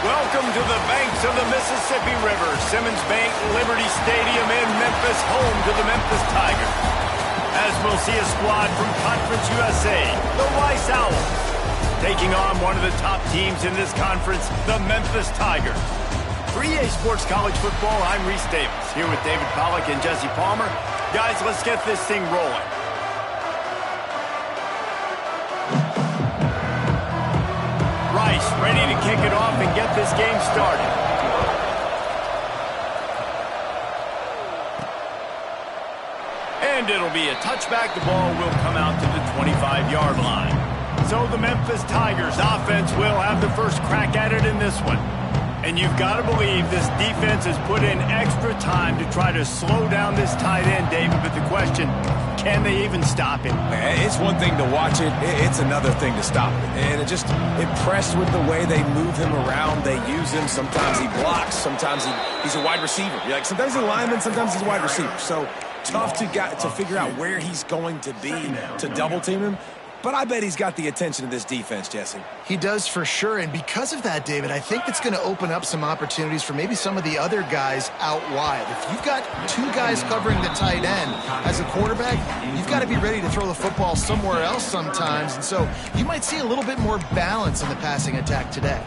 Welcome to the banks of the Mississippi River, Simmons Bank Liberty Stadium in Memphis, home to the Memphis Tigers. As we'll see a squad from Conference USA, the Rice Owls, taking on one of the top teams in this conference, the Memphis Tigers. For EA Sports College Football, I'm Reese Davis, here with David Pollack and Jesse Palmer. Guys, let's get this thing rolling. Rice ready to kick it off and get this game started. And it'll be a touchback. The ball will come out to the 25-yard line. So the Memphis Tigers offense will have the first crack at it in this one. And you've got to believe this defense has put in extra time to try to slow down this tight end, David. But the question, can they even stop him? It's one thing to watch it. It's another thing to stop it. And it just impressed with the way they move him around. They use him. Sometimes he blocks. Sometimes he's a wide receiver. Like sometimes he's a lineman. Sometimes he's a wide receiver. So tough to figure out where he's going to be to double team him. But I bet he's got the attention of this defense, Jesse. He does for sure, and because of that, David, I think it's going to open up some opportunities for maybe some of the other guys out wide. If you've got two guys covering the tight end as a quarterback, you've got to be ready to throw the football somewhere else sometimes, and so you might see a little bit more balance in the passing attack today.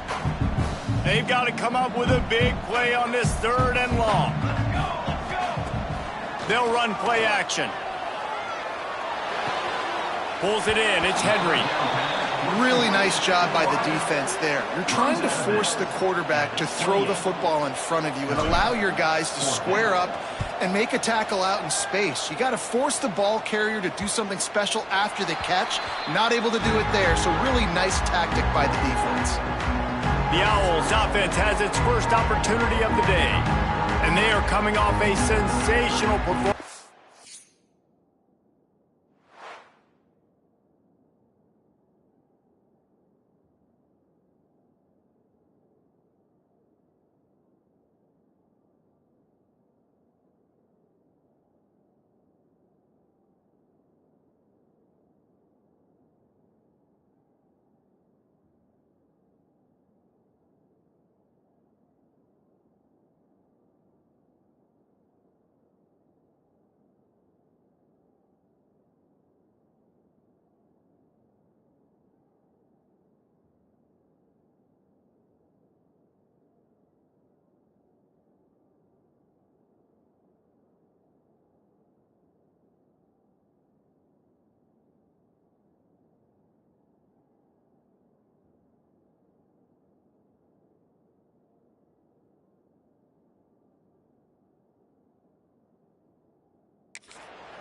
They've got to come up with a big play on this 3rd and long. They'll run play action. Pulls it in. It's Henry. Really nice job by the defense there. You're trying to force the quarterback to throw the football in front of you and allow your guys to square up and make a tackle out in space. You got to force the ball carrier to do something special after the catch. Not able to do it there, so really nice tactic by the defense. The Owls offense has its first opportunity of the day, and they are coming off a sensational performance.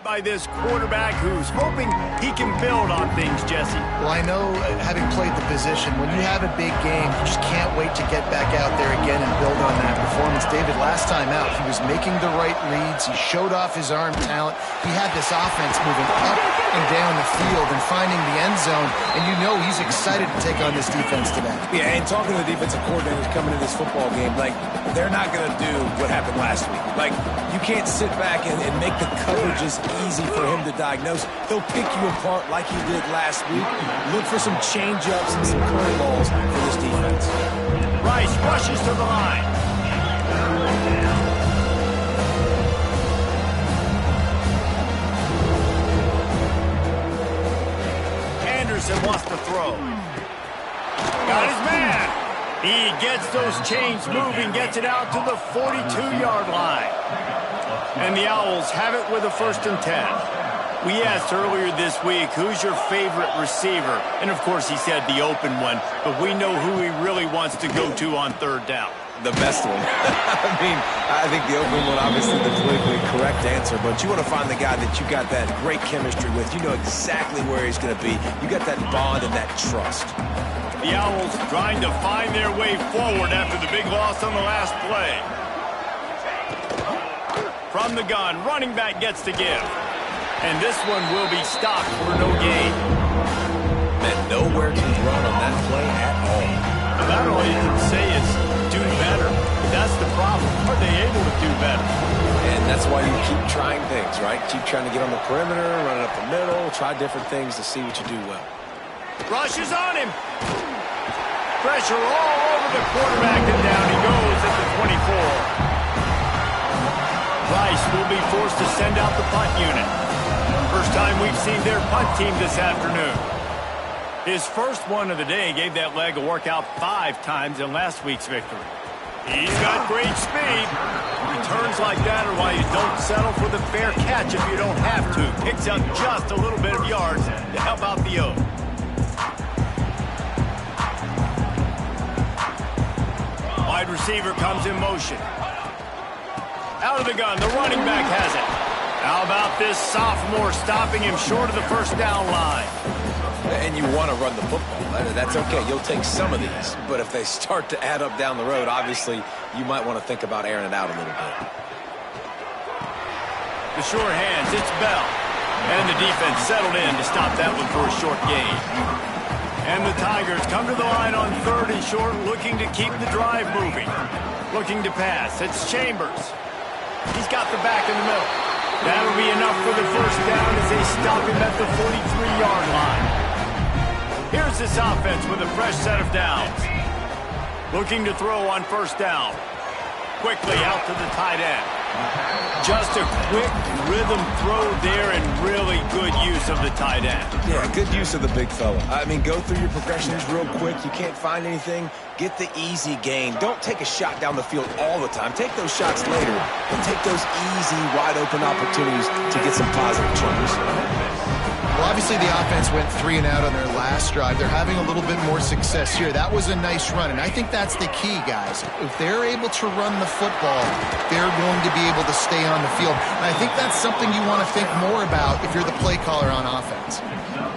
By this quarterback who's hoping he can build on things, Jesse. Well, I know, having played the position, when you have a big game, you just can't wait to get back out there again and build on that performance. David, last time out, he was making the right reads. He showed off his arm talent. He had this offense moving up and down the field and finding the end zone, and you know he's excited to take on this defense today. Yeah, and talking to the defensive coordinators coming into this football game, like, they're not going to do what happened last week. Like, you can't sit back and make the coverages easy for him to diagnose. He'll pick you apart like he did last week. Look for some change-ups and some curveballs for this defense. Rice rushes to the line. Anderson wants to throw. Got his man. He gets those chains moving, gets it out to the 42-yard line. And the Owls have it with a 1st and 10. We asked earlier this week, who's your favorite receiver? And, of course, he said the open one, but we know who he really wants to go to on 3rd down. The best one. I think the open one, obviously the politically correct answer, but you want to find the guy that you got that great chemistry with. You know exactly where he's going to be. You got that bond and that trust. The Owls trying to find their way forward after the big loss on the last play. From the gun, running back gets to give. And this one will be stopped for no gain. And nowhere to run on that play at all. Not all you can say is do better. That's the problem. Are they able to do better? And that's why you keep trying things, right? Keep trying to get on the perimeter, run it up the middle, try different things to see what you do well. Rushes on him. Pressure all over the quarterback, and down he goes at the 24. Rice will be forced to send out the punt unit. First time we've seen their punt team this afternoon. His first one of the day gave that leg a workout 5 times in last week's victory. He's got great speed. Returns like that are why you don't settle for the fair catch if you don't have to. Picks up just a little bit of yards to help out the O. Wide receiver comes in motion. Out of the gun, the running back has it. How about this sophomore stopping him short of the first down line? And you want to run the football. That's okay. You'll take some of these. But if they start to add up down the road, obviously, you might want to think about airing it out a little bit. The sure hands, it's Bell. And the defense settled in to stop that one for a short gain. And the Tigers come to the line on 3rd and short, looking to keep the drive moving. Looking to pass. It's Chambers. He's got the back in the middle. That'll be enough for the first down as they stop him at the 43-yard line. Here's this offense with a fresh set of downs. Looking to throw on first down. Quickly out to the tight end. Just a quick rhythm throw there and really good use of the tight end. Yeah, good use of the big fella. I mean, go through your progressions real quick. You can't find anything. Get the easy gain. Don't take a shot down the field all the time. Take those shots later and take those easy, wide-open opportunities to get some positive chunks. Well, obviously the offense went 3 and out on their last drive. They're having a little bit more success here. That was a nice run, and I think that's the key, guys. If they're able to run the football, they're going to be able to stay on the field. And I think that's something you want to think more about if you're the play caller on offense.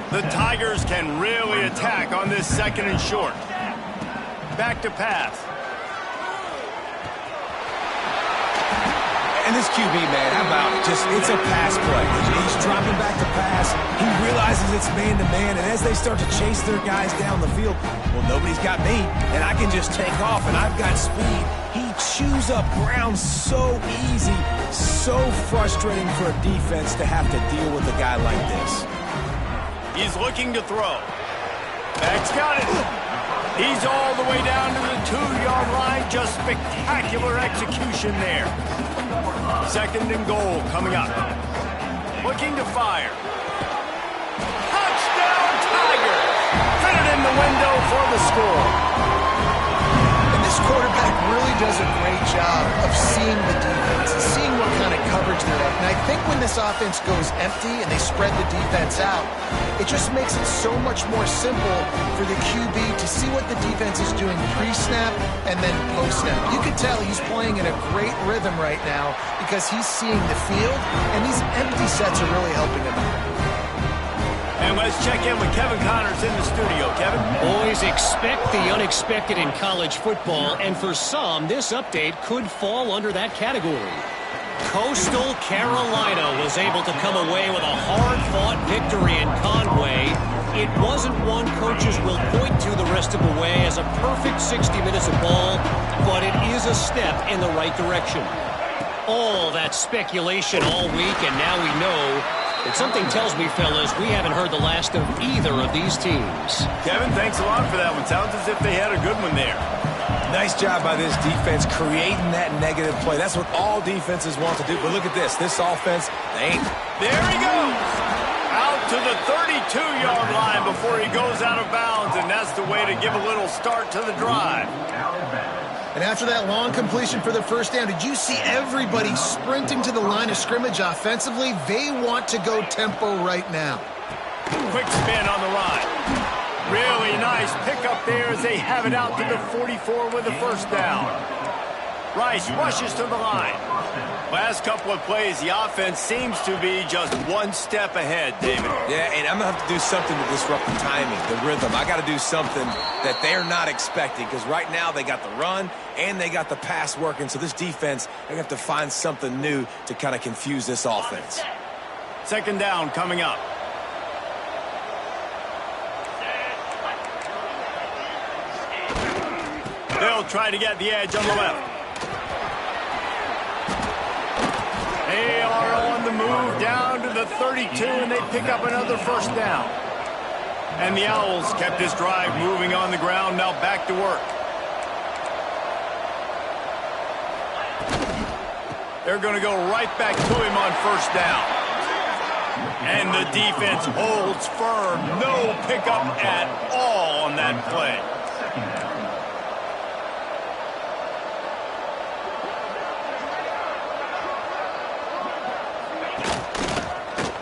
The Tigers can really attack on this 2nd and short. Back to pass. And this QB, man, how about just, it's a pass play. He's dropping back to pass. He realizes it's man-to-man, and as they start to chase their guys down the field, well, nobody's got me, and I can just take off, and I've got speed. He chews up ground so easy, so frustrating for a defense to have to deal with a guy like this. He's looking to throw. Back's got it. He's all the way down to the 2-yard line. Just spectacular execution there. 2nd and goal coming up. Looking to fire. Touchdown, Tigers! Fit it in the window for the score. And this quarterback really does a great job of seeing the defense and seeing what kind of coverage they're at. And I think when this offense goes empty and they spread the defense out, it just makes it so much more simple for the QB to see what the defense is doing pre-snap and then post-snap. You can tell he's playing in a great rhythm right now because he's seeing the field, and these empty sets are really helping him out. And let's check in with Kevin Connors in the studio. Kevin? Boys, expect the unexpected in college football, and for some, this update could fall under that category. Coastal Carolina was able to come away with a hard-fought victory in Conway. It wasn't one coaches will point to the rest of the way as a perfect 60 minutes of ball, but it is a step in the right direction. All that speculation all week, and now we know that something tells me, fellas, we haven't heard the last of either of these teams. Kevin, thanks a lot for that one. Sounds as if they had a good one there. Nice job by this defense creating that negative play. That's what all defenses want to do. But look at this. This offense, they ain't. There he goes. Out to the 32-yard line before he goes out of bounds, and that's the way to give a little start to the drive. And after that long completion for the first down, did you see everybody sprinting to the line of scrimmage offensively? They want to go tempo right now. Quick spin on the run. Really nice pickup there as they have it out to the 44 with the first down. Rice rushes to the line. Last couple of plays, the offense seems to be just one step ahead, David. Yeah, and I'm going to have to do something to disrupt the timing, the rhythm. I got to do something that they're not expecting, because right now they got the run and they got the pass working. So this defense, they have to find something new to kind of confuse this offense. 2nd down coming up. They'll try to get the edge on the left. They are on the move down to the 32, and they pick up another first down. And the Owls kept this drive moving on the ground. Now back to work. They're going to go right back to him on first down. And the defense holds firm. No pickup at all on that play.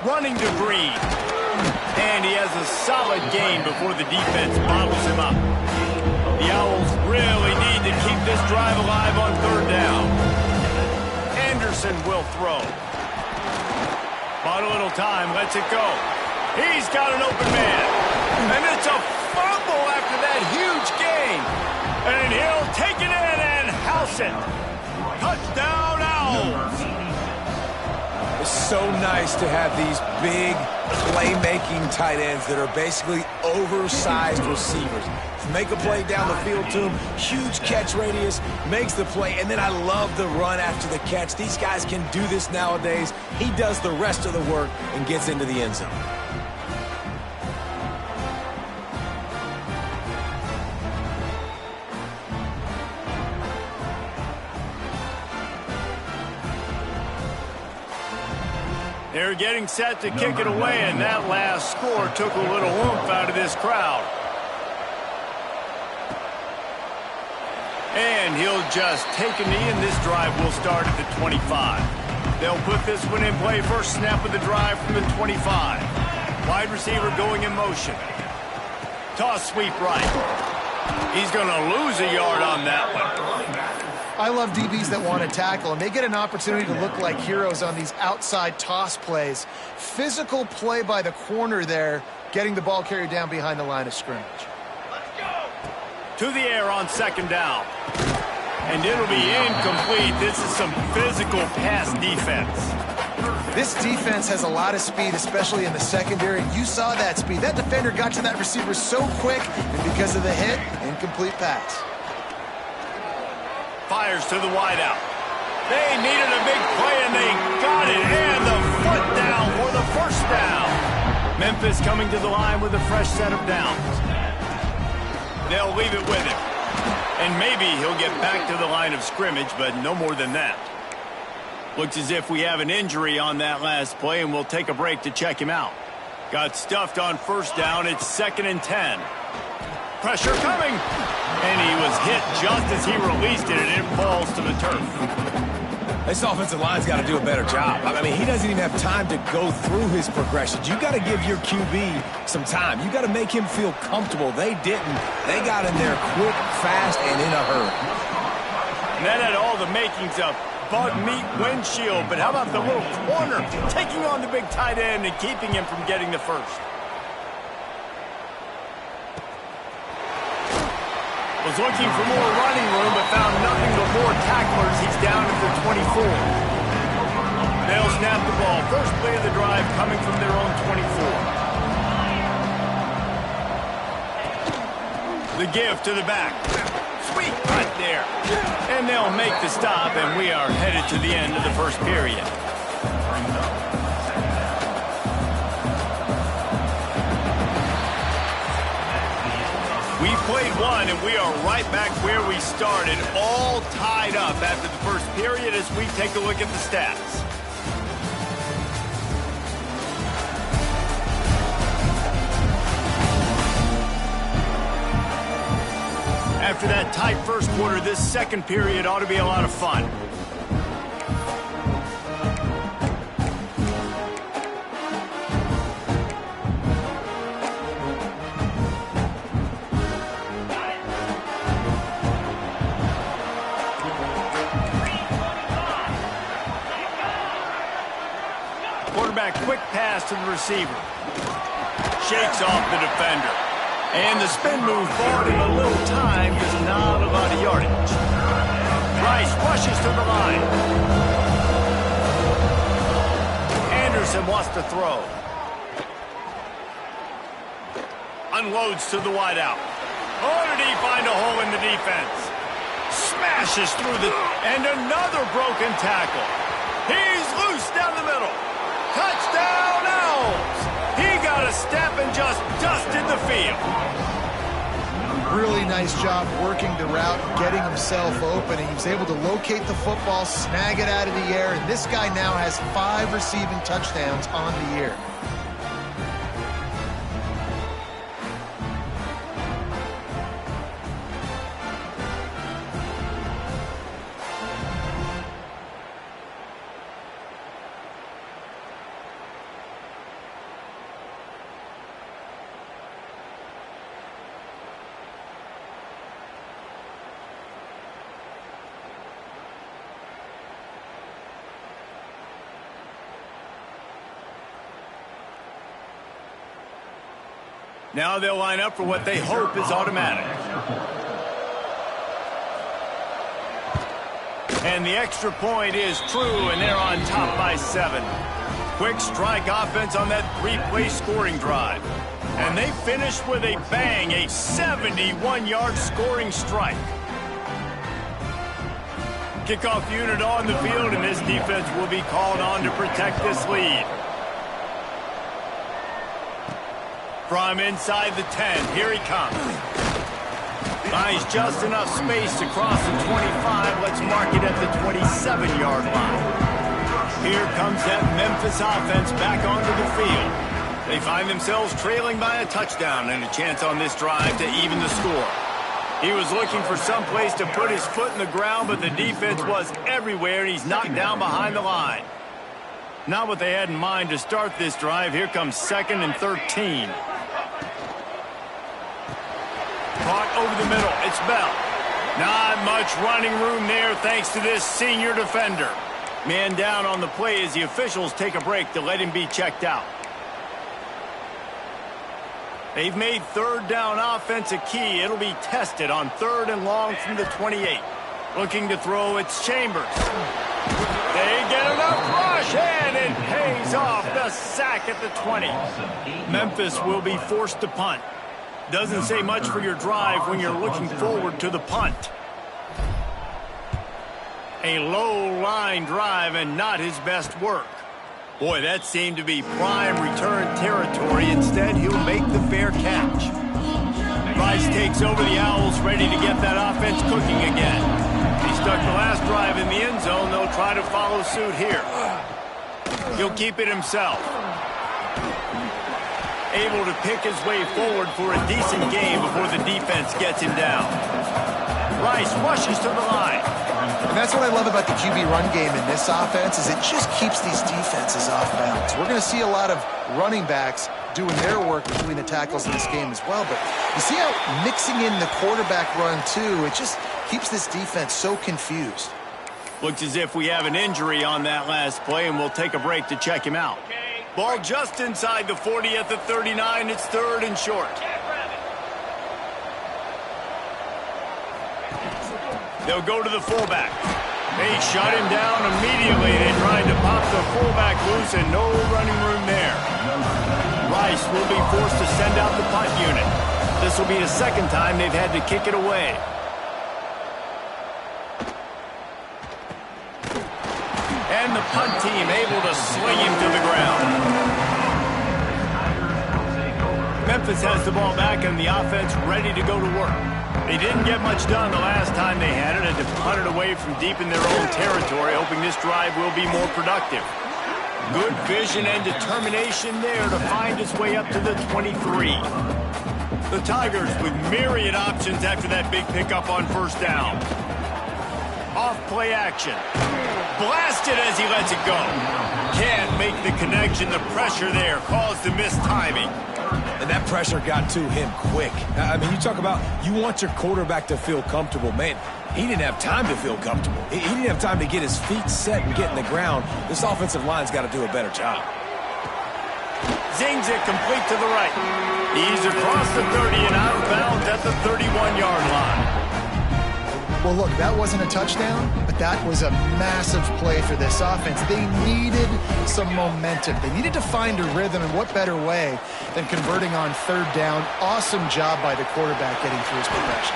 Running to Green. And he has a solid gain before the defense bottles him up. The Owls really need to keep this drive alive on third down. Anderson will throw. Bought a little time, lets it go. He's got an open man. And it's a fumble after that huge gain. And he'll take it in and house it. Touchdown, Owls. It's so nice to have these big playmaking tight ends that are basically oversized receivers. Make a play down the field to him, huge catch radius, makes the play, and then I love the run after the catch. These guys can do this nowadays. He does the rest of the work and gets into the end zone. They're getting set to kick it away, and that last score took a little oomph out of this crowd. And he'll just take a knee, and this drive will start at the 25. They'll put this one in play. First snap of the drive from the 25. Wide receiver going in motion. Toss sweep right. He's going to lose a yard on that one. I love DBs that want to tackle, and they get an opportunity to look like heroes on these outside toss plays. Physical play by the corner there, getting the ball carried down behind the line of scrimmage. To the air on second down. And it'll be incomplete. This is some physical pass defense. This defense has a lot of speed, especially in the secondary. You saw that speed. That defender got to that receiver so quick, and because of the hit, incomplete pass. Fires to the wideout. They needed a big play, and they got it. And the foot down for the first down. Memphis coming to the line with a fresh set of downs. They'll leave it with him. And maybe he'll get back to the line of scrimmage, but no more than that. Looks as if we have an injury on that last play, and we'll take a break to check him out. Got stuffed on first down. It's 2nd and 10. Pressure coming. And he was hit just as he released it, and it falls to the turf. This offensive line's got to do a better job. I mean, he doesn't even have time to go through his progressions. You got to give your QB some time. You got to make him feel comfortable. They didn't. They got in there quick, fast, and in a hurry. And that had all the makings of bug meat windshield. But how about the little corner taking on the big tight end and keeping him from getting the first? Was looking for more running room, but found nothing but more tacklers. He's down at the 24. They'll snap the ball. First play of the drive coming from their own 24. The give to the back. Sweet right there. And they'll make the stop, and we are headed to the end of the first period. We played one, and we are right back where we started, all tied up after the first period as we take a look at the stats. After that tight first quarter, this second period ought to be a lot of fun. Quarterback, quick pass to the receiver. Shakes off the defender. And the spin move forward in a little time is not a lot of yardage. Rice rushes to the line. Anderson wants to throw. Unloads to the wideout. Oh, did he find a hole in the defense? Smashes through the... And another broken tackle. He's loose down the middle. Touchdown, Owls! He got a step and just dusted the field. Really nice job working the route, getting himself open. He was able to locate the football, snag it out of the air, and this guy now has 5 receiving touchdowns on the year. Now they'll line up for what they hope is automatic. And the extra point is true, and they're on top by 7. Quick strike offense on that 3-play scoring drive. And they finished with a bang, a 71-yard scoring strike. Kickoff unit on the field, and this defense will be called on to protect this lead. From inside the 10, here he comes. Finds just enough space to cross the 25. Let's mark it at the 27-yard line. Here comes that Memphis offense back onto the field. They find themselves trailing by a touchdown and a chance on this drive to even the score. He was looking for some place to put his foot in the ground, but the defense was everywhere, and he's knocked down behind the line. Not what they had in mind to start this drive. Here comes 2nd and 13. Caught over the middle. It's Bell. Not much running room there thanks to this senior defender. Man down on the play as the officials take a break to let him be checked out. They've made 3rd down offense a key. It'll be tested on 3rd and long from the 28. Looking to throw, it's Chambers. They get enough rush, and it pays off. The sack at the 20. Memphis will be forced to punt. Doesn't say much for your drive when you're looking forward to the punt. A low-line drive and not his best work. Boy, that seemed to be prime return territory. Instead, he'll make the fair catch. Rice takes over the Owls, ready to get that offense cooking again. He stuck the last drive in the end zone. They'll try to follow suit here. He'll keep it himself. Able to pick his way forward for a decent game before the defense gets him down. Rice rushes to the line. And that's what I love about the QB run game in this offense, is it just keeps these defenses off balance. We're going to see a lot of running backs doing their work between the tackles in this game as well. But you see how mixing in the quarterback run too, it just keeps this defense so confused. Looks as if we have an injury on that last play, and we'll take a break to check him out. Ball just inside the 40 at the 39. It's 3rd and short. They'll go to the fullback. They shut him down immediately. They tried to pop the fullback loose, and no running room there. Rice will be forced to send out the punt unit. This will be the 2nd time they've had to kick it away. And the punt team able to sling him to the ground. Memphis has the ball back, and the offense ready to go to work. They didn't get much done the last time they had it, and to punt it away from deep in their own territory, hoping this drive will be more productive. Good vision and determination there to find his way up to the 23. The Tigers with myriad options after that big pickup on 1st down. Off play action. Blasted as he lets it go. Can't make the connection. The pressure there caused the missed timing. And that pressure got to him quick. I mean, you talk about you want your quarterback to feel comfortable. Man, he didn't have time to feel comfortable. He didn't have time to get his feet set and get in the ground. This offensive line's got to do a better job. Zings it complete to the right. He's across the 30 and out of bounds at the 31-yard line. Well, look, that wasn't a touchdown, but that was a massive play for this offense. They needed some momentum. They needed to find a rhythm, and what better way than converting on 3rd down. Awesome job by the quarterback getting through his progression.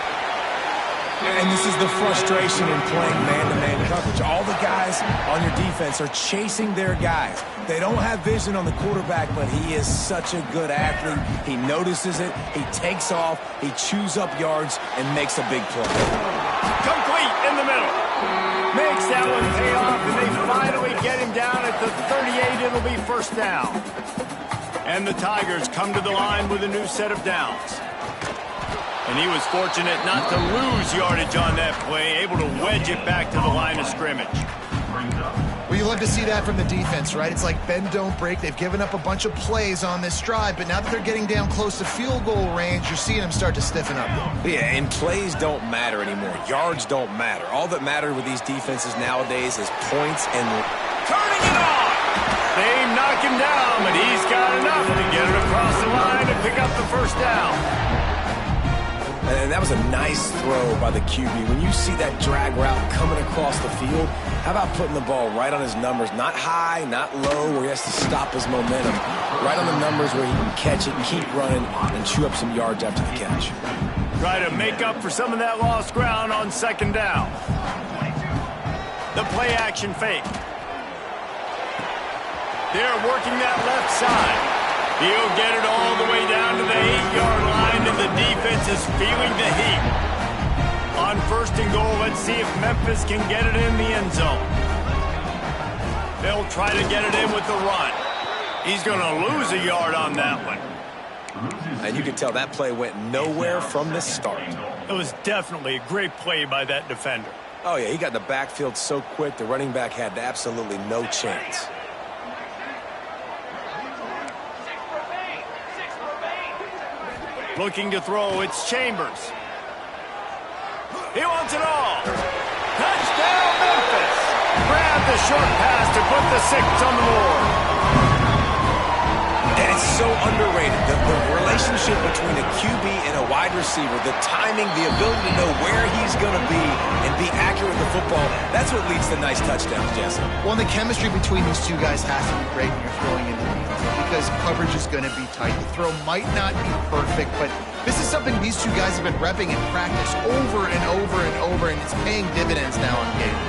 And this is the frustration in playing man-to-man coverage. All the guys on your defense are chasing their guys. They don't have vision on the quarterback, but he is such a good athlete. He notices it, he takes off, he chews up yards, and makes a big play. Complete in the middle. Makes that one pay off, and they finally get him down at the 38. It'll be first down. And the Tigers come to the line with a new set of downs. And he was fortunate not to lose yardage on that play, able to wedge it back to the line of scrimmage. Well, you love to see that from the defense, right? It's like bend, don't break. They've given up a bunch of plays on this drive, but now that they're getting down close to field goal range, you're seeing them start to stiffen up. Yeah, and plays don't matter anymore. Yards don't matter. All that matters with these defenses nowadays is points and... Turning it on! They knock him down, but he's got enough to get it across the line and pick up the first down. And that was a nice throw by the QB. When you see that drag route coming across the field, how about putting the ball right on his numbers? Not high, not low, where he has to stop his momentum. Right on the numbers where he can catch it, keep running, and chew up some yards after the catch. Try to make up for some of that lost ground on second down. The play action fake. They're working that left side. He'll get it all the way down to the 8-yard line, and the defense is feeling the heat. On first and goal, let's see if Memphis can get it in the end zone. They'll try to get it in with the run. He's going to lose a yard on that one. And you can tell that play went nowhere from the start. It was definitely a great play by that defender. Oh, yeah, he got in the backfield so quick, the running back had absolutely no chance. Looking to throw, it's Chambers. He wants it all. Touchdown, Memphis. Grab the short pass to put the 6 on the board. And it's so underrated. The relationship between a QB and a wide receiver, the timing, the ability to know where he's going to be and be accurate with the football, that's what leads to nice touchdowns, Jesse. Well, the chemistry between these two guys has to be great when you're throwing into the defense because coverage is going to be tight. The throw might not be perfect, but this is something these two guys have been repping in practice over and over and over, and it's paying dividends now on game.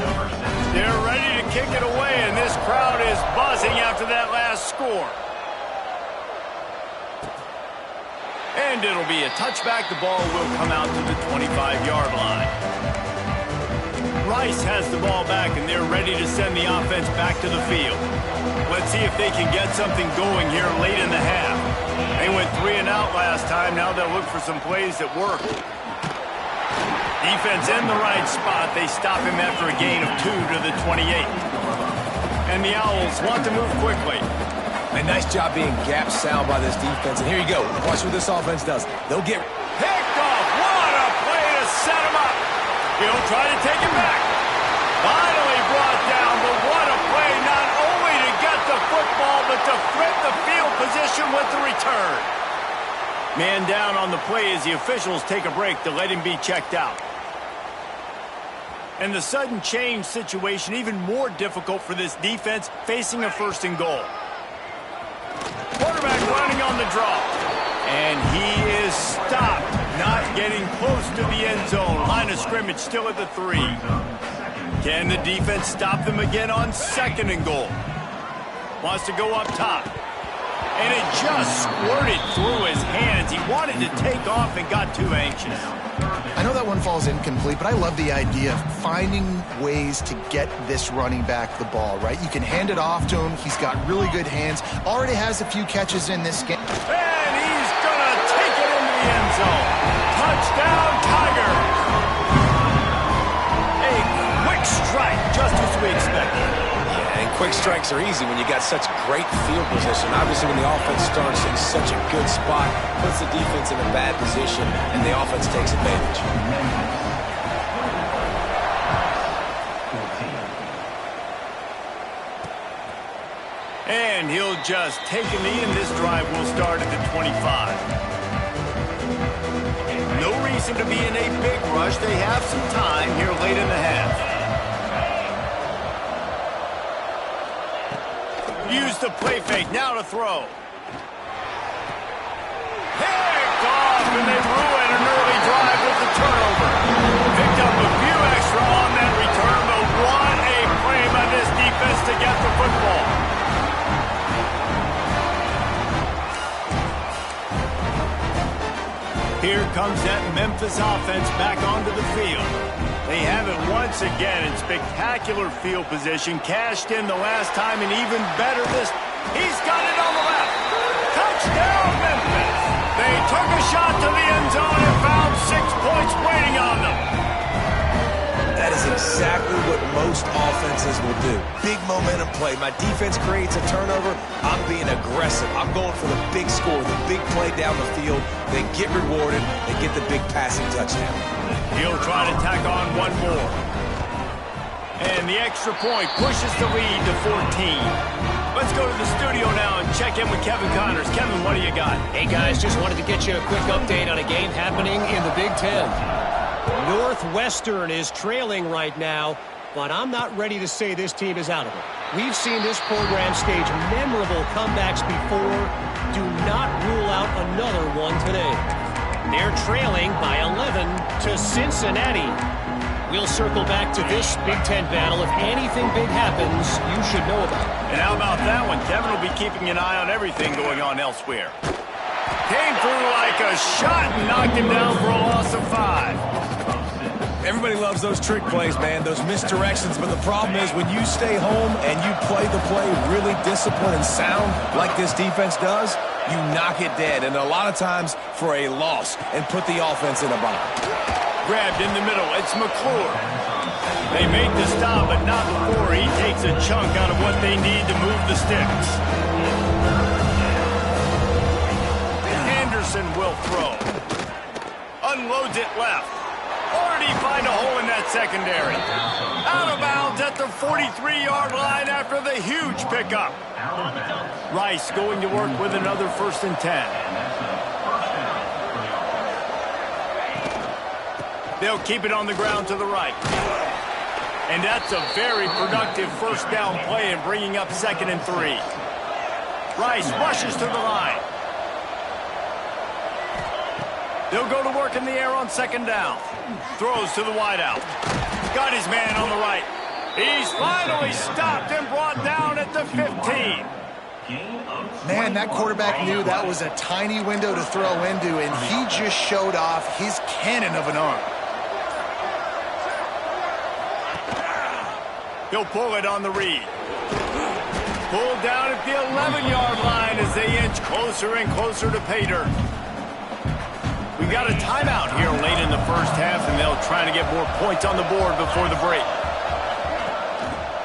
They're ready to kick it away, and this crowd is buzzing after that last score. And it'll be a touchback. The ball will come out to the 25-yard line. Rice has the ball back, and they're ready to send the offense back to the field. Let's see if they can get something going here late in the half. They went 3 and out last time. Now they'll look for some plays that work. Defense in the right spot. They stop him after a gain of 2 to the 28. And the Owls want to move quickly. A nice job being gap sound by this defense. And here you go. Watch what this offense does. They'll get... Picked off. What a play to set him up. He'll try to take it back. Finally brought down, but what a play. Not only to get the football, but to flip the field position with the return. Man down on the play as the officials take a break to let him be checked out. And the sudden change situation even more difficult for this defense facing a first and goal. Quarterback running on the draw. And he is stopped, not getting close to the end zone. Line of scrimmage still at the 3. Can the defense stop them again on second and goal? Wants to go up top. And it just squirted through his hands. He wanted to take off and got too anxious. I know that one falls incomplete, but I love the idea of finding ways to get this running back the ball, right? You can hand it off to him. He's got really good hands. Already has a few catches in this game. And he's going to take it into the end zone. Touchdown, Tigers. A quick strike, just as we expected. And quick strikes are easy when you got such great field position. Obviously, when the offense starts in such a good spot, puts the defense in a bad position, and the offense takes advantage. And he'll just take a knee, and this drive will start at the 25. No reason to be in a big rush. They have some time here late in the half. Use the play fake, now to throw. Picked off, and they ruin an early drive with the turnover. Picked to get the football. Here comes that Memphis offense back onto the field. They have it once again in spectacular field position. Cashed in the last time and even better this. He's got it on the left. Touchdown, Memphis. They took a shot to the end zone and found 6 points waiting on them. That is exactly what most offenses will do. Big momentum play. My defense creates a turnover. I'm being aggressive. I'm going for the big score, the big play down the field. They get rewarded. They get the big passing touchdown. He'll try to tack on one more. And the extra point pushes the lead to 14. Let's go to the studio now and check in with Kevin Connors. Kevin, what do you got? Hey, guys, just wanted to get you a quick update on a game happening in the Big Ten. Northwestern is trailing right now, but I'm not ready to say this team is out of it. We've seen this program stage memorable comebacks before. Do not rule out another one today. They're trailing by 11 to Cincinnati. We'll circle back to this Big Ten battle. If anything big happens, you should know about it. And how about that one? Kevin will be keeping an eye on everything going on elsewhere. Came through like a shot and knocked him down for a loss of 5. Everybody loves those trick plays, man, those misdirections. But the problem is when you stay home and you play the play really disciplined and sound like this defense does, you knock it dead. And a lot of times for a loss and put the offense in a bind. Grabbed in the middle. It's McClure. They make the stop, but not before he takes a chunk out of what they need to move the sticks. Anderson will throw. Unloads it left. Already find a hole in that secondary. Out of bounds at the 43-yard line after the huge pickup. Rice going to work with another 1st and 10. They'll keep it on the ground to the right. And that's a very productive first down play in bringing up 2nd and 3. Rice rushes to the line. They'll go to work in the air on 2nd down. Throws to the wideout. Got his man on the right. He's finally stopped and brought down at the 15. Man, that quarterback knew that was a tiny window to throw into, and he just showed off his cannon of an arm. He'll pull it on the read. Pulled down at the 11-yard line as they inch closer and closer to pay dirt. We got a timeout here late in the first half, and they'll try to get more points on the board before the break.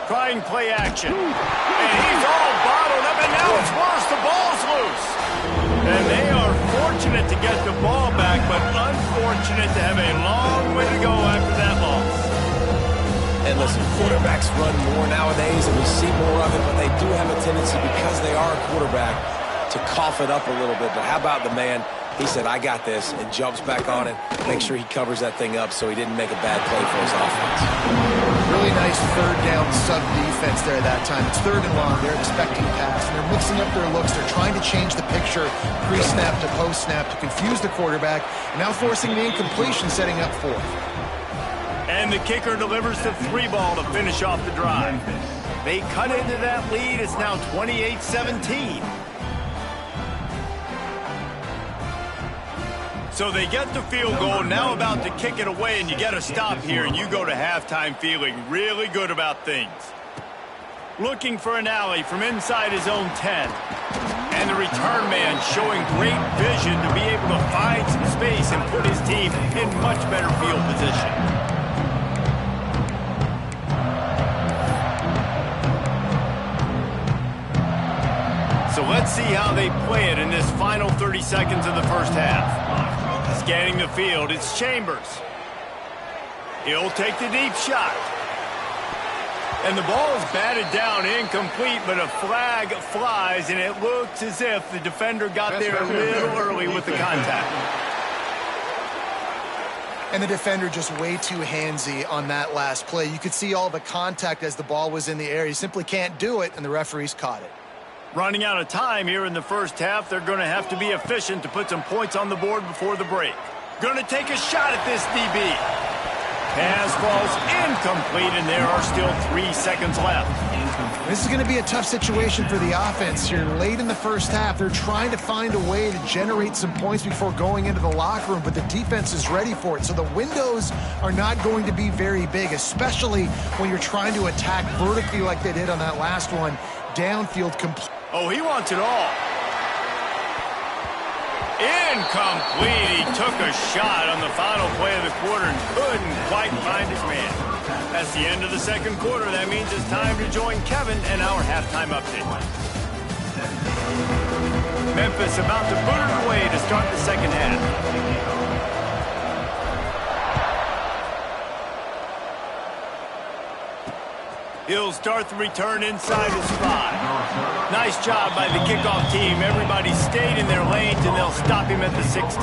Trying play action. And he's all bottled up, and now it's worse. The ball's loose. And they are fortunate to get the ball back, but unfortunate to have a long way to go after that loss. And listen, quarterbacks run more nowadays, and we see more of it, but they do have a tendency, because they are a quarterback, to cough it up a little bit. But how about the man? He said, I got this, and jumps back on it, make sure he covers that thing up so he didn't make a bad play for his offense. Really nice 3rd down sub-defense there that time. It's 3rd and long. They're expecting pass, and they're mixing up their looks. They're trying to change the picture pre-snap to post-snap to confuse the quarterback, and now forcing the incompletion, setting up 4th. And the kicker delivers the 3 ball to finish off the drive. They cut into that lead. It's now 28-17. So they get the field goal, now about to kick it away, and you get a stop here, and you go to halftime feeling really good about things. Looking for an alley from inside his own 10. And the return man showing great vision to be able to find some space and put his team in much better field position. So let's see how they play it in this final 30 seconds of the first half. Scanning the field, it's Chambers. He'll take the deep shot. And the ball is batted down, incomplete, but a flag flies, and it looks as if the defender got there a little early with the contact. And the defender just way too handsy on that last play. You could see all the contact as the ball was in the air. He simply can't do it, and the referees caught it. Running out of time here in the first half. They're going to have to be efficient to put some points on the board before the break. Going to take a shot at this DB. Pass falls incomplete, and there are still 3 seconds left. This is going to be a tough situation for the offense here. Late in the first half, they're trying to find a way to generate some points before going into the locker room, but the defense is ready for it. So the windows are not going to be very big, especially when you're trying to attack vertically like they did on that last one. Downfield complete. Oh, he wants it all. Incomplete. He took a shot on the final play of the quarter and couldn't quite find his man. That's the end of the second quarter. That means it's time to join Kevin and our halftime update. Memphis about to boot it away to start the second half. He'll start the return inside his 5. Nice job by the kickoff team. Everybody stayed in their lanes, and they'll stop him at the 16.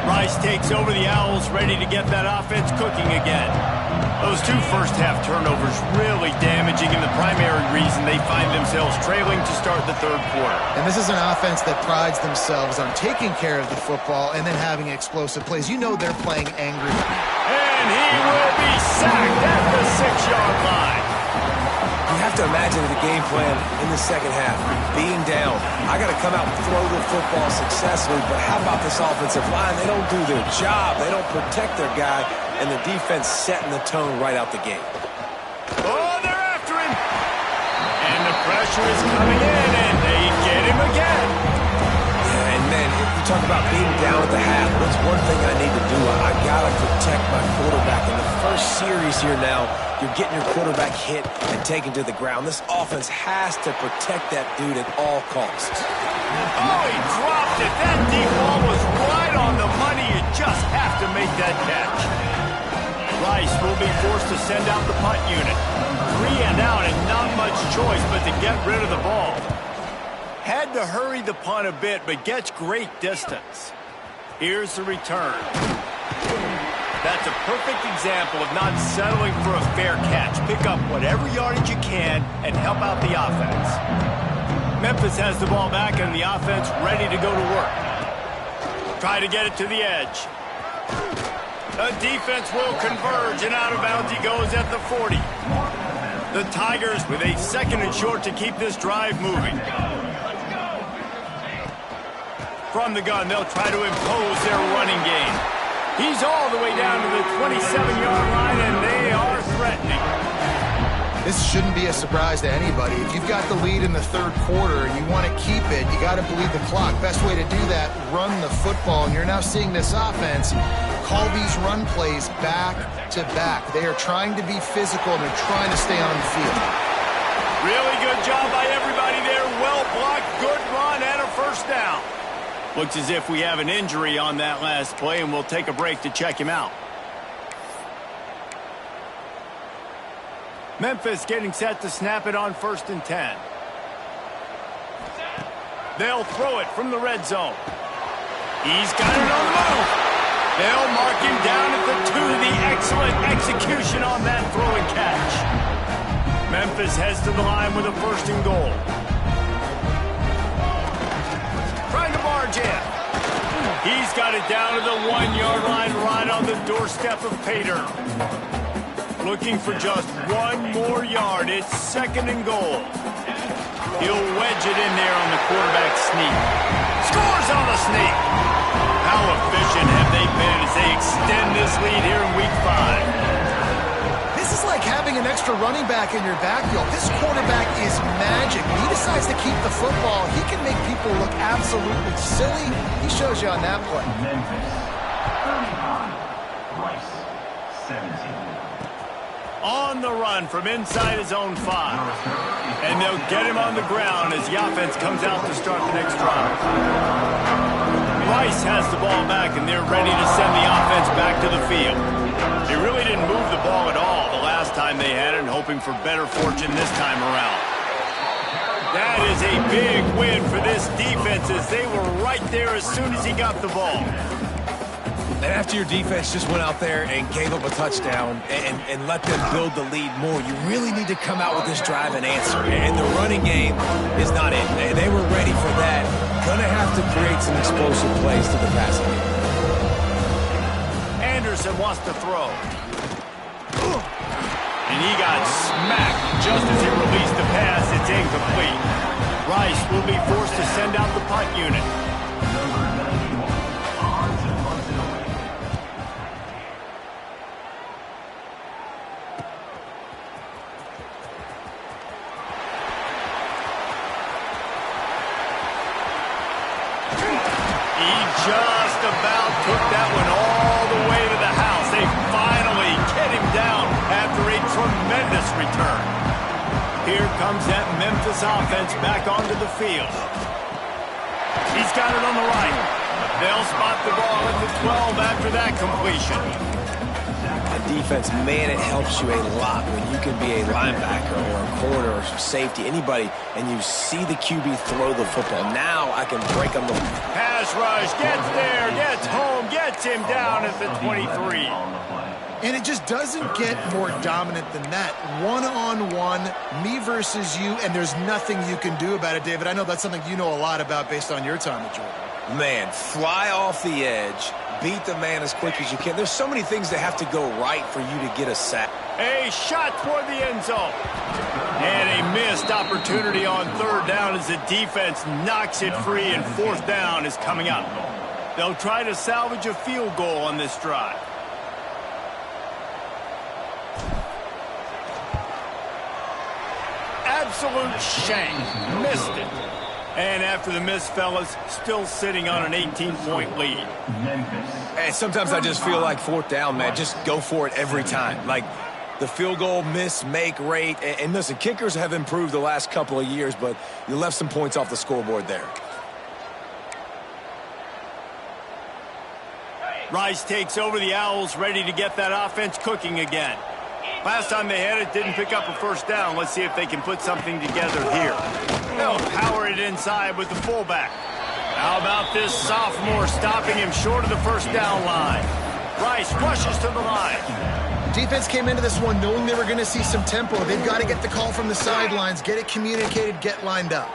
Rice takes over the Owls, ready to get that offense cooking again. Those 2 first-half turnovers really damaging, and the primary reason they find themselves trailing to start the third quarter. And this is an offense that prides themselves on taking care of the football and then having explosive plays. You know they're playing angry. And he will be sacked at the 6-yard line. You have to imagine the game plan in the second half. Being down, I got to come out and throw the football successfully, but how about this offensive line? They don't do their job. They don't protect their guy, and the defense setting the tone right out the gate. Oh, they're after him. And the pressure is coming in, and they get him again. Yeah, and man, you talk about being down at the half. What's one thing I need to do? I got to protect my quarterback. In the first series here now, you're getting your quarterback hit and taken to the ground. This offense has to protect that dude at all costs. Oh, he dropped it. That deep ball was right on the money. You just have to make that catch. Rice will be forced to send out the punt unit. 3 and out and not much choice but to get rid of the ball. Had to hurry the punt a bit, but gets great distance. Here's the return. That's a perfect example of not settling for a fair catch. Pick up whatever yardage you can and help out the offense. Memphis has the ball back and the offense ready to go to work. Try to get it to the edge. The defense will converge, and out of bounds he goes at the 40. The Tigers with a 2nd and short to keep this drive moving. From the gun, they'll try to impose their running game. He's all the way down to the 27-yard line, and they are threatening. This shouldn't be a surprise to anybody. If you've got the lead in the third quarter and you want to keep it, you got to bleed the clock. Best way to do that, run the football. And you're now seeing this offense call these run plays back to back. They are trying to be physical, and they're trying to stay on the field. Really good job by everybody there. Well blocked, good run, and a first down. Looks as if we have an injury on that last play, and we'll take a break to check him out. Memphis getting set to snap it on 1st and 10. They'll throw it from the red zone. He's got it on the move. They'll mark him down at the 2. The excellent execution on that throw and catch. Memphis heads to the line with a 1st and goal. Trying to barge in. He's got it down to the 1-yard line right on the doorstep of Pater. Looking for just 1 more yard. It's 2nd and goal. He'll wedge it in there on the quarterback sneak. Scores on the sneak. How efficient have they been as they extend this lead here in Week 5? This is like having an extra running back in your backfield. This quarterback is magic. When he decides to keep the football, he can make people look absolutely silly. He shows you on that play. Rice, 17. On the run from inside his own 5. And they'll get him on the ground as the offense comes out to start the next drive. Rice has the ball back, and they're ready to send the offense back to the field. They really didn't move the ball at all the last time they had it, and hoping for better fortune this time around. That is a big win for this defense, as they were right there as soon as he got the ball. And after your defense just went out there and gave up a touchdown and let them build the lead more, you really need to come out with this drive and answer. And the running game is not in. They were ready for that. Going to have to create some explosive plays to the passing game. Anderson wants to throw. And he got smacked just as he released the pass. It's incomplete. Rice will be forced to send out the punt unit. He just about took that one all the way to the house. They finally get him down after a tremendous return. Here comes that Memphis offense back onto the field. He's got it on the right. They'll spot the ball at the 12 after that completion. Defense, man, it helps you a lot when you can be a linebacker or a corner or safety, anybody, and you see the QB throw the football. Now I can break them. Pass rush, gets there, gets home, gets him down at the 23. And it just doesn't get more dominant than that. One-on-one, me versus you, and there's nothing you can do about it, David. I know that's something you know a lot about based on your time at Georgia. Man, fly off the edge. Beat the man as quick as you can. There's so many things that have to go right for you to get a sack. A shot toward the end zone. And a missed opportunity on third down as the defense knocks it free, and fourth down is coming up. They'll try to salvage a field goal on this drive. Absolute shame. Missed it. And after the miss, fellas, still sitting on an 18-point lead. And sometimes I just feel like fourth down, man. Just go for it every time. Like the field goal miss, make rate. And listen, kickers have improved the last couple of years, but you left some points off the scoreboard there. Rice takes over the Owls, ready to get that offense cooking again. Last time they had it, didn't pick up a first down. Let's see if they can put something together here. They'll power it inside with the fullback. How about this sophomore stopping him short of the first down line? Rice rushes to the line. Defense came into this one knowing they were going to see some tempo. They've got to get the call from the sidelines, get it communicated, get lined up.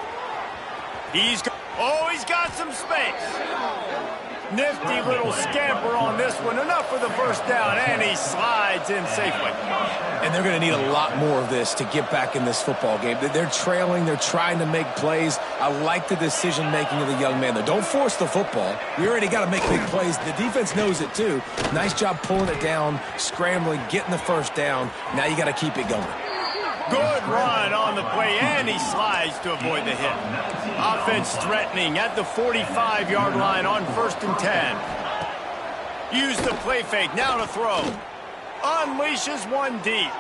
He's got some space. Nifty little scamper on this one. Enough for the first down, and he slides in safely. And they're going to need a lot more of this to get back in this football game. They're trailing. They're trying to make plays. I like the decision-making of the young man, though. Don't force the football. We already got to make big plays. The defense knows it, too. Nice job pulling it down, scrambling, getting the first down. Now you got to keep it going. Good run on the play, and he slides to avoid the hit. Offense threatening at the 45-yard line on 1st and 10. Use the play fake, now to throw. Unleashes one deep.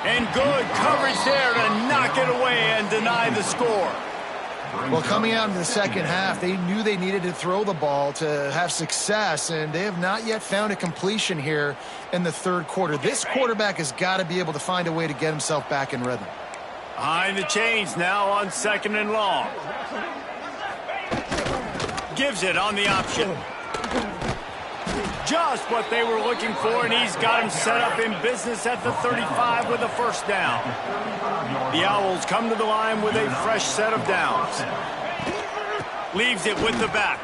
And good coverage there to knock it away and deny the score. Well, coming out in the second half, they knew they needed to throw the ball to have success, and they have not yet found a completion here in the third quarter. This quarterback has got to be able to find a way to get himself back in rhythm. Behind the chains now on 2nd and long. Gives it on the option. Just what they were looking for, and he's got him set up in business at the 35 with a first down. The Owls come to the line with a fresh set of downs. Leaves it with the back.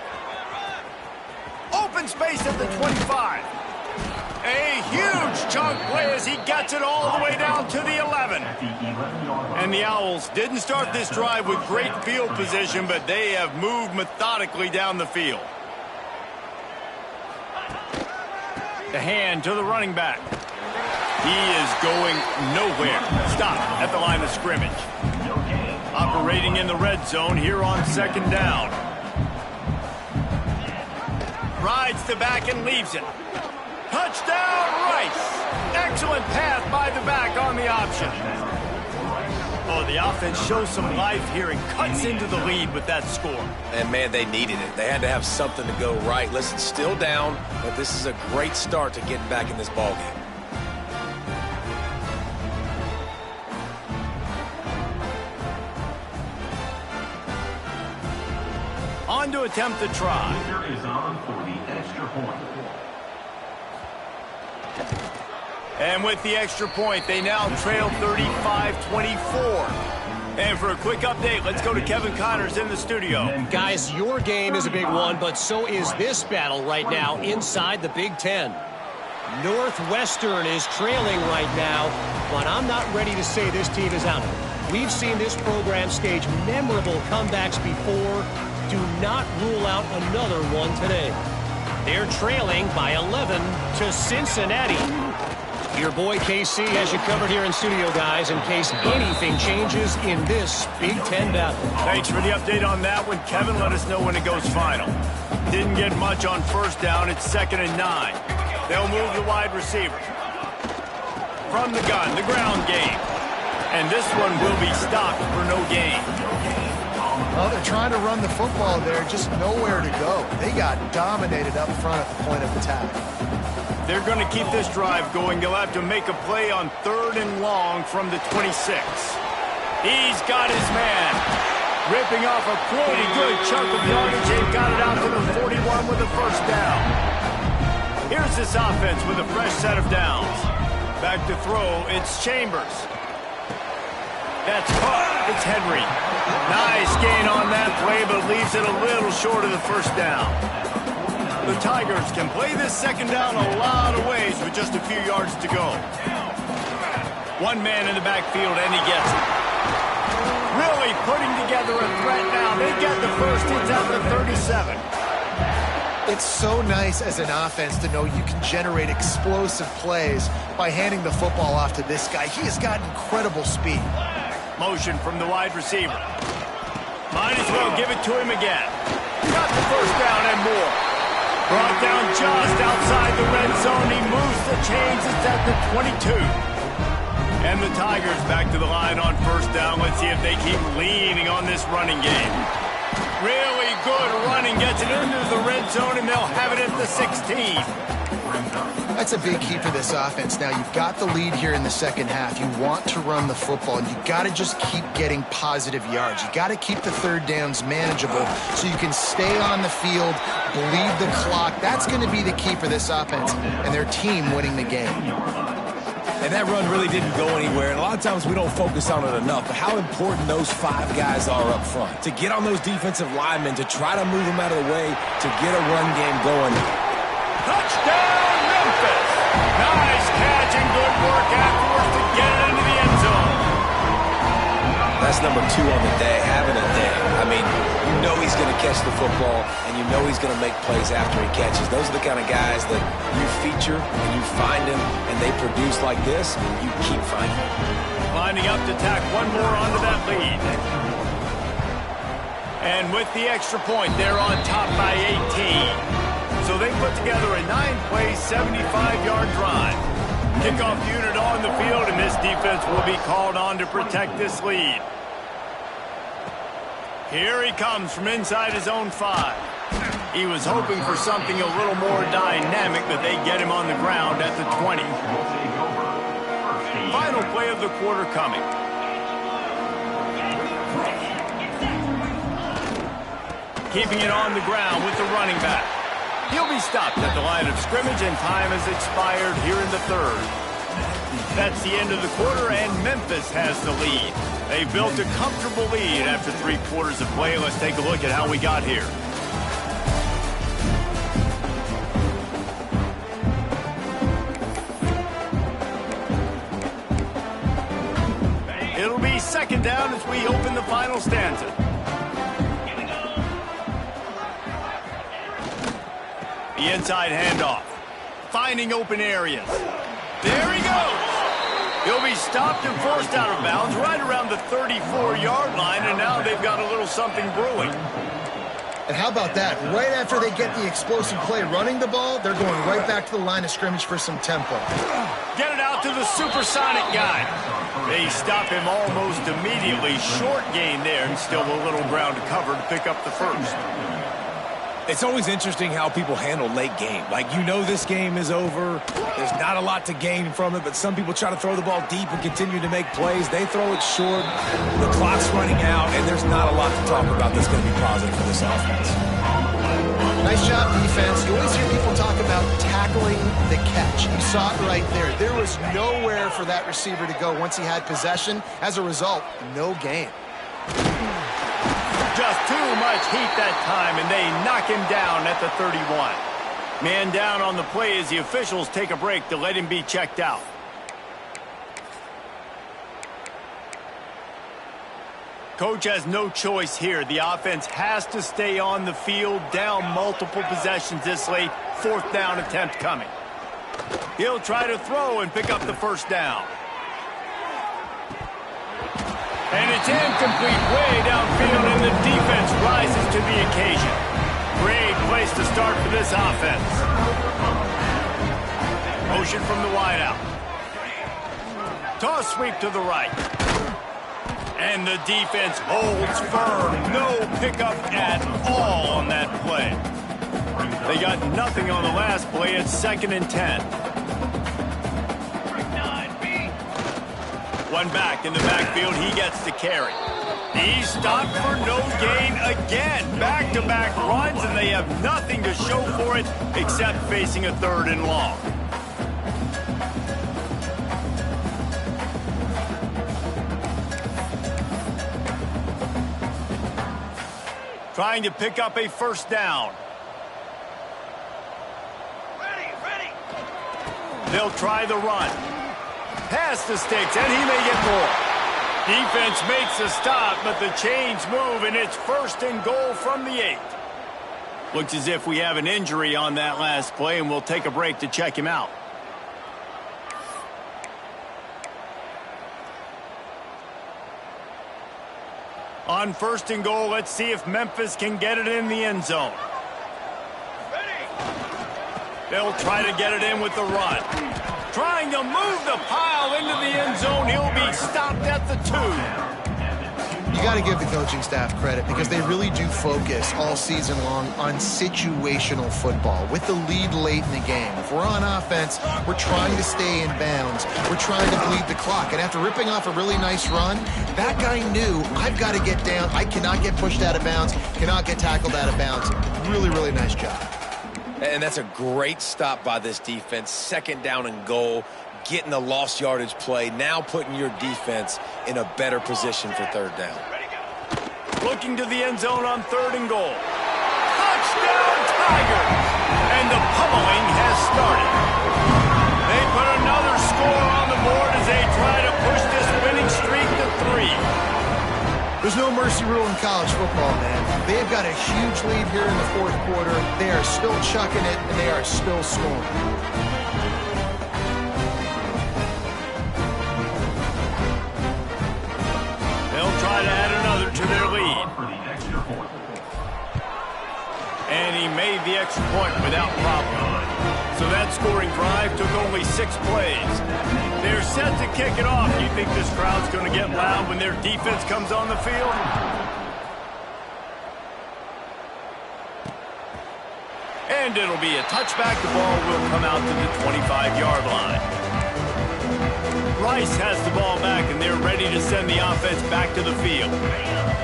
Open space at the 25. A huge chunk play as he gets it all the way down to the 11. And the Owls didn't start this drive with great field position, but they have moved methodically down the field. The hand to the running back. He is going nowhere. Stop at the line of scrimmage. Operating in the red zone here on 2nd down. Rides the back and leaves it. Touchdown, Rice. Excellent pass by the back on the option. Oh, the offense shows some life here and cuts into the lead with that score. And, man, they needed it. They had to have something to go right. Listen, still down, but this is a great start to getting back in this ballgame. On to attempt the try. Is on for the extra point. And with the extra point, they now trail 35-24. And for a quick update, let's go to Kevin Connors in the studio. Guys, your game is a big one, but so is this battle right now inside the Big Ten. Northwestern is trailing right now, but I'm not ready to say this team is out of it. We've seen this program stage memorable comebacks before. Do not rule out another one today. They're trailing by 11 to Cincinnati. Your boy KC has you covered here in studio, guys, in case anything changes in this Big Ten battle. Thanks for the update on that one, Kevin. Let us know when it goes final. Didn't get much on first down. It's 2nd and 9. They'll move the wide receiver. From the gun, the ground game. And this one will be stopped for no gain. Well, they're trying to run the football there, just nowhere to go. They got dominated up front at the point of attack. They're going to keep this drive going. They'll have to make a play on 3rd and long from the 26. He's got his man. Ripping off a pretty good chunk of yardage. They've got it out to the 41 with a first down. Here's this offense with a fresh set of downs. Back to throw, it's Chambers. That's caught. It's Henry. Nice gain on that play, but leaves it a little short of the first down. The Tigers can play this second down a lot of ways with just a few yards to go. One man in the backfield, and he gets it. Really putting together a threat now. They get the first. It's at the 37. It's so nice as an offense to know you can generate explosive plays by handing the football off to this guy. He has got incredible speed. Motion from the wide receiver. Might as well give it to him again. Got the first down and more. Brought down just outside the red zone. He moves the chains. It's at the 22. And the Tigers back to the line on first down. Let's see if they keep leaning on this running game. Really good running. Gets it into the red zone, and they'll have it at the 16. That's a big key for this offense. Now, you've got the lead here in the second half. You want to run the football, and you've got to just keep getting positive yards. You've got to keep the third downs manageable so you can stay on the field, bleed the clock. That's going to be the key for this offense and their team winning the game. And that run really didn't go anywhere, and a lot of times we don't focus on it enough, but how important those 5 guys are up front. To get on those defensive linemen, to try to move them out of the way, to get a run game going. Touchdown, Memphis! Nice catch and good work afterwards to get it into the end zone. That's number 2 on the day, having a day. I mean, you know he's going to catch the football, and you know he's going to make plays after he catches. Those are the kind of guys that you feature, and you find them, and they produce like this, and you keep finding them. Lining up to tack one more onto that lead. And with the extra point, they're on top by 18. So they put together a 9-play, 75-yard drive. Kickoff unit on the field, and this defense will be called on to protect this lead. Here he comes from inside his own 5. He was hoping for something a little more dynamic, but they get him on the ground at the 20. Final play of the quarter coming. Keeping it on the ground with the running back. He'll be stopped at the line of scrimmage, and time has expired here in the 3rd. That's the end of the quarter, and Memphis has the lead. They built a comfortable lead after 3 quarters of play. Let's take a look at how we got here. It'll be 2nd down as we open the final stanza. The inside handoff. Finding open areas. There he goes. He'll be stopped and forced out of bounds right around the 34-yard line, and now they've got a little something brewing. And how about that? Right after they get the explosive play running the ball, they're going right back to the line of scrimmage for some tempo. Get it out to the supersonic guy. They stop him almost immediately. Short gain there, and still a little ground to cover to pick up the first. It's always interesting how people handle late game. Like, you know this game is over. There's not a lot to gain from it, but some people try to throw the ball deep and continue to make plays. They throw it short. The clock's running out, and there's not a lot to talk about that's going to be positive for this offense. Nice job, defense. You always hear people talk about tackling the catch. You saw it right there. There was nowhere for that receiver to go once he had possession. As a result, no gain. Just too much heat that time, and they knock him down at the 31. Man down on the play as the officials take a break to let him be checked out. Coach has no choice here. The offense has to stay on the field, down multiple possessions this late. 4th down attempt coming. He'll try to throw and pick up the first down. And it's incomplete, way downfield, and the defense rises to the occasion. Great place to start for this offense. Motion from the wideout. Toss sweep to the right. And the defense holds firm. No pickup at all on that play. They got nothing on the last play. It's 2nd and 10. One back in the backfield. He gets to carry. He's stopped for no gain again. Back-to-back runs, and they have nothing to show for it except facing a 3rd and long. Trying to pick up a first down. Ready. They'll try the run. Past the sticks, and he may get more. Defense makes a stop, but the chains move, and it's 1st and goal from the 8. Looks as if we have an injury on that last play, and we'll take a break to check him out. On 1st and goal, let's see if Memphis can get it in the end zone. They'll try to get it in with the run. Trying to move the pile into the end zone. He'll be stopped at the 2. You got to give the coaching staff credit because they really do focus all season long on situational football with the lead late in the game. If we're on offense, we're trying to stay in bounds. We're trying to bleed the clock. And after ripping off a really nice run, that guy knew, I've got to get down. I cannot get pushed out of bounds, cannot get tackled out of bounds. Really, really nice job. And that's a great stop by this defense. 2nd down and goal, getting the lost yardage play, now putting your defense in a better position for 3rd down. Looking to the end zone on 3rd and goal. Touchdown, Tigers! And the pummeling has started. They put another score on the board as they try to push this winning streak to 3. There's no mercy rule in college football, man. They've got a huge lead here in the 4th quarter. They are still chucking it, and they are still scoring. They'll try to add another to their lead. And he made the extra point without problem. So that scoring drive took only 6 plays. They're set to kick it off. You think this crowd's going to get loud when their defense comes on the field? And it'll be a touchback. The ball will come out to the 25-yard line. Rice has the ball back, and they're ready to send the offense back to the field.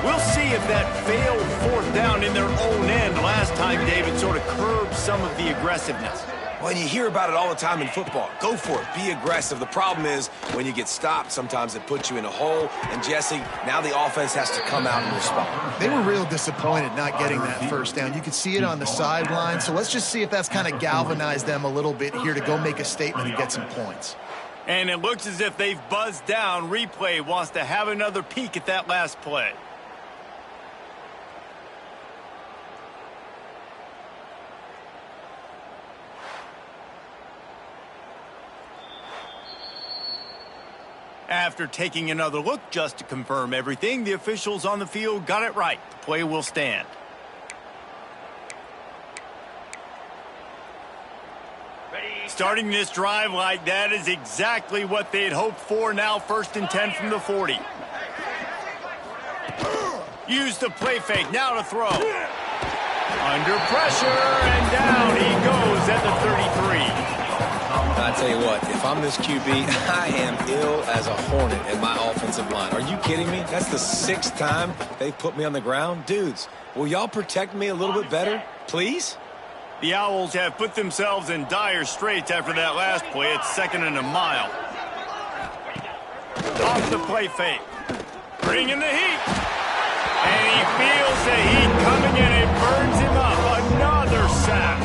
We'll see if that failed 4th down in their own end last time, David, sort of curbed some of the aggressiveness. Well, you hear about it all the time in football. Go for it. Be aggressive. The problem is when you get stopped, sometimes it puts you in a hole. And, Jesse, now the offense has to come out and respond. They were real disappointed not getting that first down. You could see it on the sideline. So let's just see if that's kind of galvanized them a little bit here to go make a statement and get some points. And it looks as if they've buzzed down. Replay wants to have another peek at that last play. After taking another look just to confirm everything, the officials on the field got it right. The play will stand. Starting this drive like that is exactly what they'd hoped for. Now 1st and 10 from the 40. Use the play fake. Now to throw. Under pressure, and down he goes at the 33. I tell you what, if I'm this QB, I am ill as a hornet in my offensive line. Are you kidding me? That's the 6th time they've put me on the ground. Dudes, will y'all protect me a little bit better, please? The Owls have put themselves in dire straits after that last play. It's 2nd and a mile. Off the play fake. Bringing the heat. And he feels the heat coming in. It burns him up. Another sack.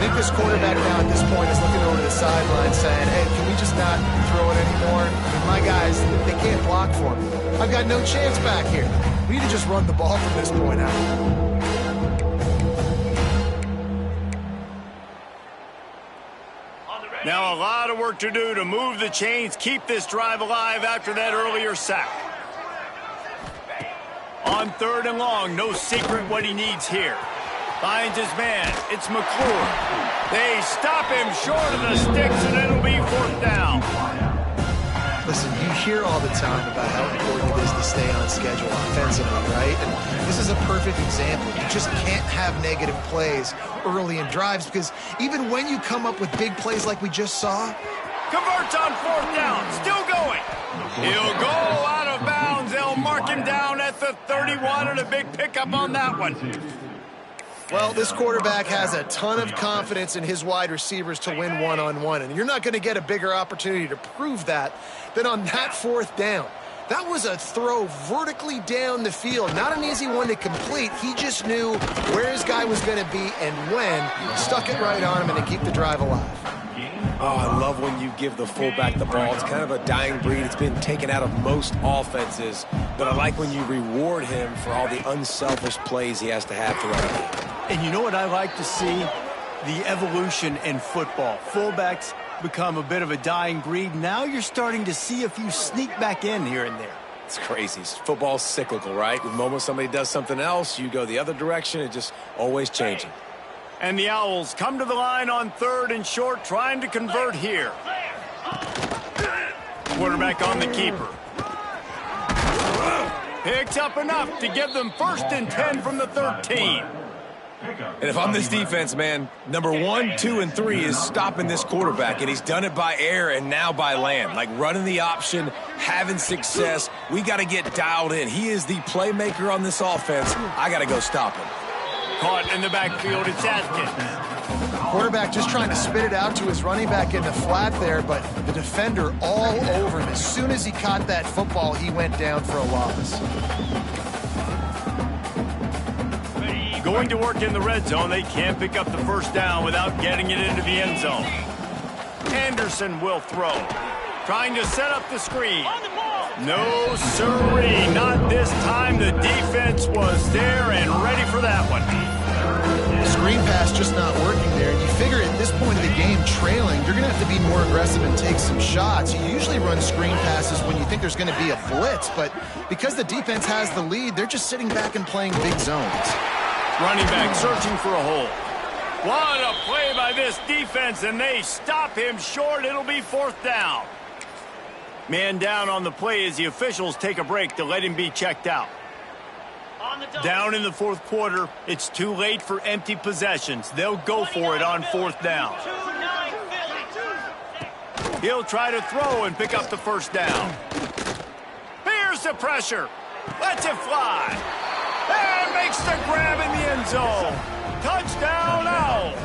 think this quarterback now at this point is looking over the sideline saying, hey, can we just not throw it anymore? I mean, my guys, they can't block for me. I've got no chance back here. We need to just run the ball from this point out. Now a lot of work to do to move the chains, keep this drive alive after that earlier sack. On 3rd and long, no secret what he needs here. Finds his man. It's McClure. They stop him short of the sticks, and it'll be 4th down. Listen, you hear all the time about how important it is to stay on schedule offensively, right? And this is a perfect example. You just can't have negative plays early in drives because even when you come up with big plays like we just saw, Converts on 4th down. Still going. He'll go out of bounds. They'll mark him down at the 31 and a big pickup on that one. well, this quarterback has a ton of confidence in his wide receivers to win one-on-one, and you're not going to get a bigger opportunity to prove that than on that 4th down. That was a throw vertically down the field. Not an easy one to complete. He just knew where his guy was going to be and when. Stuck it right on him and to keep the drive alive. Oh, I love when you give the fullback the ball. It's kind of a dying breed. It's been taken out of most offenses. But I like when you reward him for all the unselfish plays he has to have throughout the game. And you know what I like to see? The evolution in football. Fullbacks become a bit of a dying breed. Now you're starting to see a few sneak back in here and there. It's crazy. Football's cyclical, right? The moment somebody does something else, you go the other direction. It's just always changing. And the Owls come to the line on 3rd and short, trying to convert here. Quarterback on the keeper. Picks up enough to give them 1st and 10 from the 13. And if I'm this defense, man, number 1, 2, and 3 is stopping this quarterback, and he's done it by air and now by land. Like running the option, having success. We got to get dialed in. He is the playmaker on this offense. I got to go stop him. Caught in the backfield, it's Atkins. Quarterback just trying to spit it out to his running back in the flat there, but the defender all over him. As soon as he caught that football, he went down for a loss. Going to work in the red zone, they can't pick up the 1st down without getting it into the end zone. Anderson will throw. Trying to set up the screen. No, sirree, not this time. The defense was there and ready for that one. The screen pass just not working there. And you figure at this point of the game, trailing, you're going to have to be more aggressive and take some shots. You usually run screen passes when you think there's going to be a blitz, but because the defense has the lead, they're just sitting back and playing big zones. Running back searching for a hole. What a play by this defense, and they stop him short. It'll be 4th down. Man down on the play as the officials take a break to let him be checked out. Down in the 4th quarter, it's too late for empty possessions. They'll go for it on 4th down. He'll try to throw and pick up the 1st down. Here's the pressure. Lets it fly. And makes the grab in the end zone. Touchdown, Owls.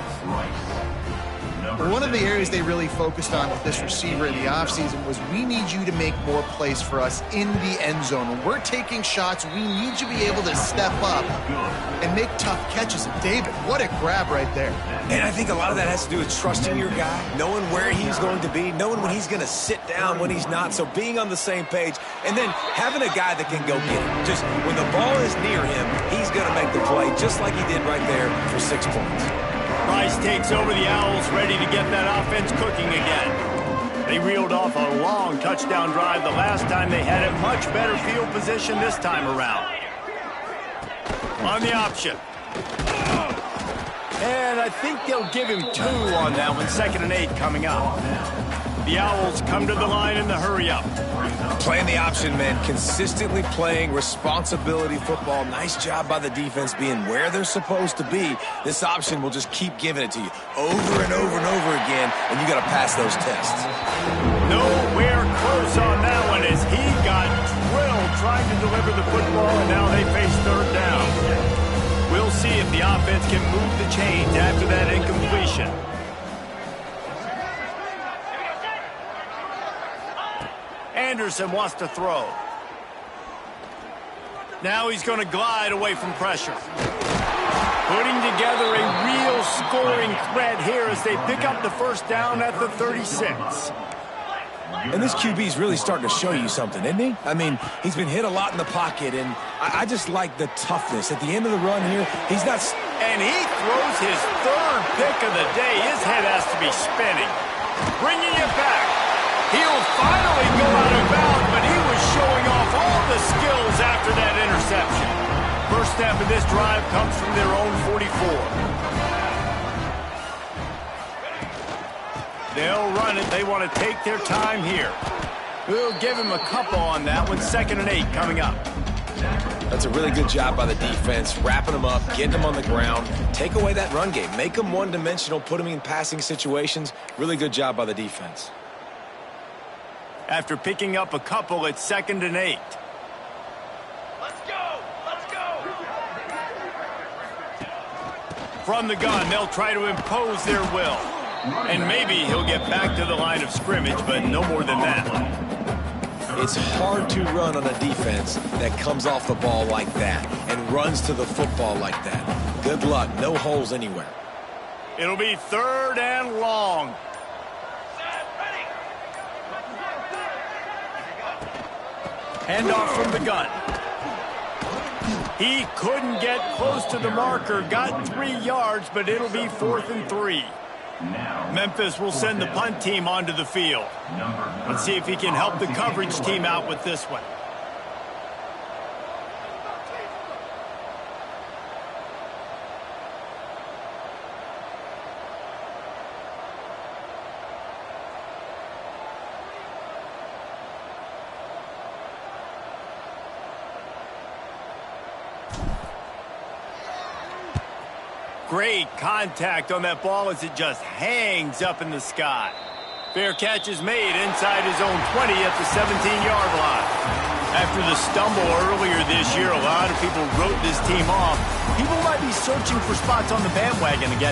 One of the areas they really focused on with this receiver in the offseason was we need you to make more plays for us in the end zone. When we're taking shots, we need you to be able to step up and make tough catches. And David, what a grab right there. And I think a lot of that has to do with trusting your guy, knowing where he's going to be, knowing when he's going to sit down, when he's not. So being on the same page, and then having a guy that can go get it. Just when the ball is near him, he's going to make the play just like he did right there for 6 points. Price takes over the Owls, ready to get that offense cooking again. They reeled off a long touchdown drive the last time they had it. Much better field position this time around. On the option. And I think they'll give him 2 on that one. 2nd and 8 coming up. The Owls come to the line in the hurry-up. Playing the option, man. Consistently playing responsibility football. Nice job by the defense being where they're supposed to be. This option will just keep giving it to you over and over and over again, and you got to pass those tests. Nowhere close on that one as he got drilled trying to deliver the football, and now they face 3rd down. We'll see if the offense can move the chains after that incompletion. Anderson wants to throw. Now he's going to glide away from pressure. Putting together a real scoring threat here as they pick up the first down at the 36. And this QB is really starting to show you something, isn't he? I mean, he's been hit a lot in the pocket, and I just like the toughness. At the end of the run here, he's not... And he throws his third pick of the day. His head has to be spinning. Bringing it back. He'll finally go out of bounds, but he was showing off all the skills after that interception. First snap of this drive comes from their own 44. They'll run it. They want to take their time here. We'll give him a couple on that one. 2nd and 8 coming up. That's a really good job by the defense, wrapping them up, getting them on the ground. Take away that run game. Make them one-dimensional, put them in passing situations. Really good job by the defense. After picking up a couple, it's 2nd and 8. Let's go! Let's go! From the gun, they'll try to impose their will. And maybe he'll get back to the line of scrimmage, but no more than that. It's hard to run on a defense that comes off the ball like that and runs to the football like that. Good luck. No holes anywhere. It'll be 3rd and long. Handoff from the gun. He couldn't get close to the marker. Got 3 yards, but it'll be 4th and 3. Memphis will send the punt team onto the field. Let's see if he can help the coverage team out with this one. Great contact on that ball as it just hangs up in the sky. Fair catch is made inside his own 20 at the 17-yard line. After the stumble earlier this year, a lot of people wrote this team off. People might be searching for spots on the bandwagon again.